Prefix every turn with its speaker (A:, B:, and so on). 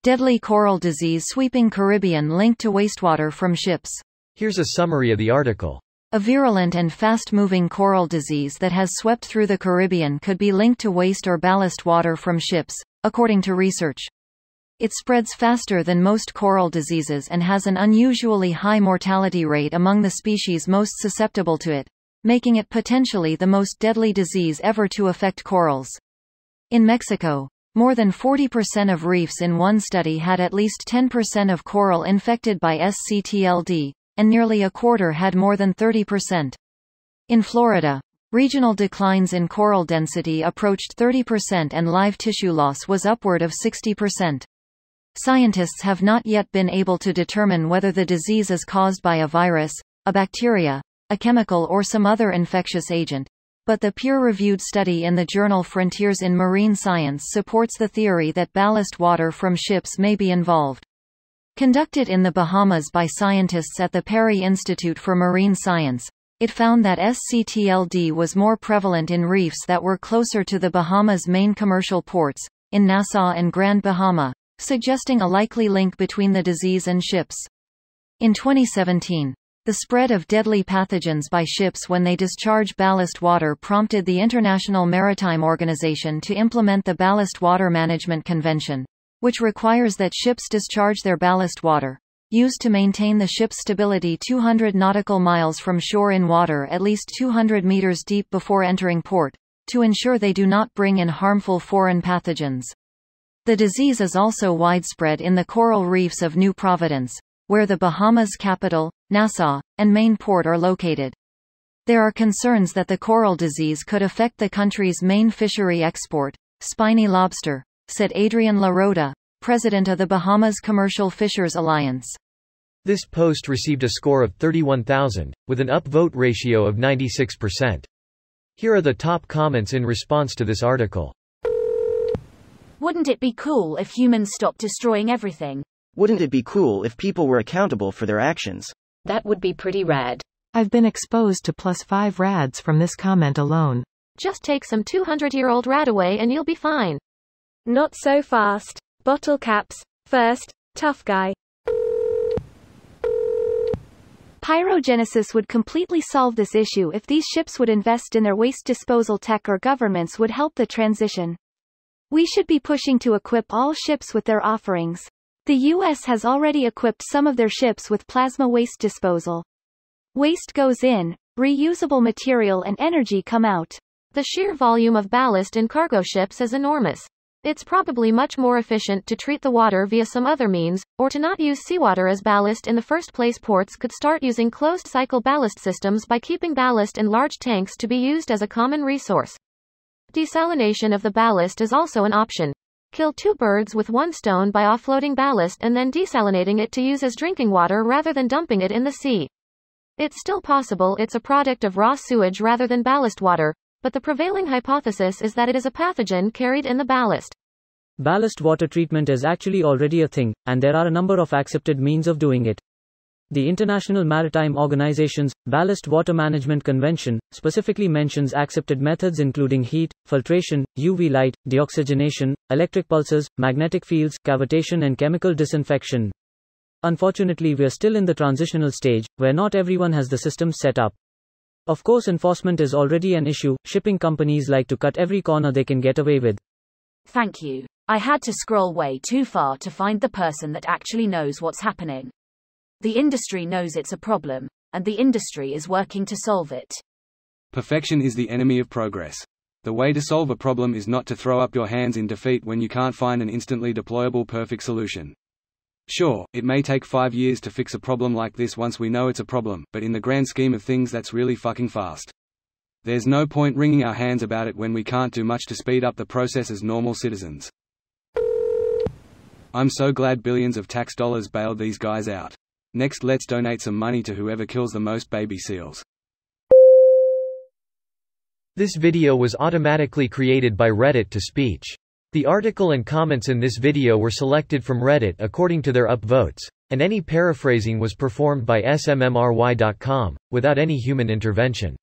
A: Deadly coral disease sweeping Caribbean linked to wastewater from ships.
B: Here's a summary of the article.
A: A virulent and fast-moving coral disease that has swept through the Caribbean could be linked to waste or ballast water from ships, according to research. It spreads faster than most coral diseases and has an unusually high mortality rate among the species most susceptible to it, making it potentially the most deadly disease ever to affect corals. In Mexico, more than 40% of reefs in one study had at least 10% of coral infected by SCTLD, and nearly a quarter had more than 30%. In Florida, regional declines in coral density approached 30% and live tissue loss was upward of 60%. Scientists have not yet been able to determine whether the disease is caused by a virus, a bacteria, a chemical or some other infectious agent, but the peer-reviewed study in the journal Frontiers in Marine Science supports the theory that ballast water from ships may be involved. Conducted in the Bahamas by scientists at the Perry Institute for Marine Science, it found that SCTLD was more prevalent in reefs that were closer to the Bahamas' main commercial ports, in Nassau and Grand Bahama, suggesting a likely link between the disease and ships. In 2017, the spread of deadly pathogens by ships when they discharge ballast water prompted the International Maritime Organization to implement the Ballast Water Management Convention, which requires that ships discharge their ballast water, used to maintain the ship's stability 200 nautical miles from shore in water at least 200 meters deep before entering port, to ensure they do not bring in harmful foreign pathogens. The disease is also widespread in the coral reefs of New Providence, where the Bahamas capital, Nassau, and main port are located. There are concerns that the coral disease could affect the country's main fishery export, spiny lobster, said Adrian La Rota, president of the Bahamas Commercial Fishers Alliance.
B: This post received a score of 31,000, with an upvote ratio of 96%. Here are the top comments in response to this article.
C: Wouldn't it be cool if humans stopped destroying everything?
D: Wouldn't it be cool if people were accountable for their actions?
E: That would be pretty rad.
F: I've been exposed to +5 rads from this comment alone.
C: Just take some 200-year-old rad away and you'll be fine.
G: Not so fast. Bottle caps, first, tough guy. Pyrogenesis would completely solve this issue if these ships would invest in their waste disposal tech or governments would help the transition. We should be pushing to equip all ships with their offerings. The U.S. has already equipped some of their ships with plasma waste disposal. Waste goes in, reusable material and energy come out.
C: The sheer volume of ballast in cargo ships is enormous. It's probably much more efficient to treat the water via some other means, or to not use seawater as ballast in the first place. Ports could start using closed-cycle ballast systems by keeping ballast in large tanks to be used as a common resource. Desalination of the ballast is also an option. Kill two birds with one stone by offloading ballast and then desalinating it to use as drinking water rather than dumping it in the sea. It's still possible it's a product of raw sewage rather than ballast water, but the prevailing hypothesis is that it is a pathogen carried in the ballast.
H: Ballast water treatment is actually already a thing, and there are a number of accepted means of doing it. The International Maritime Organization's Ballast Water Management Convention specifically mentions accepted methods including heat, filtration, UV light, deoxygenation, electric pulses, magnetic fields, cavitation and chemical disinfection. Unfortunately, we are still in the transitional stage, where not everyone has the systems set up. Of course, enforcement is already an issue. Shipping companies like to cut every corner they can get away with.
E: Thank you. I had to scroll way too far to find the person that actually knows what's happening. The industry knows it's a problem, and the industry is working to solve it.
I: Perfection is the enemy of progress. The way to solve a problem is not to throw up your hands in defeat when you can't find an instantly deployable perfect solution. Sure, it may take 5 years to fix a problem like this once we know it's a problem, but in the grand scheme of things that's really fucking fast. There's no point wringing our hands about it when we can't do much to speed up the process as normal citizens. I'm so glad billions of tax dollars bailed these guys out. Next, let's donate some money to whoever kills the most baby seals.
B: This video was automatically created by Reddit to speech. The article and comments in this video were selected from Reddit according to their upvotes, and any paraphrasing was performed by smmry.com, without any human intervention.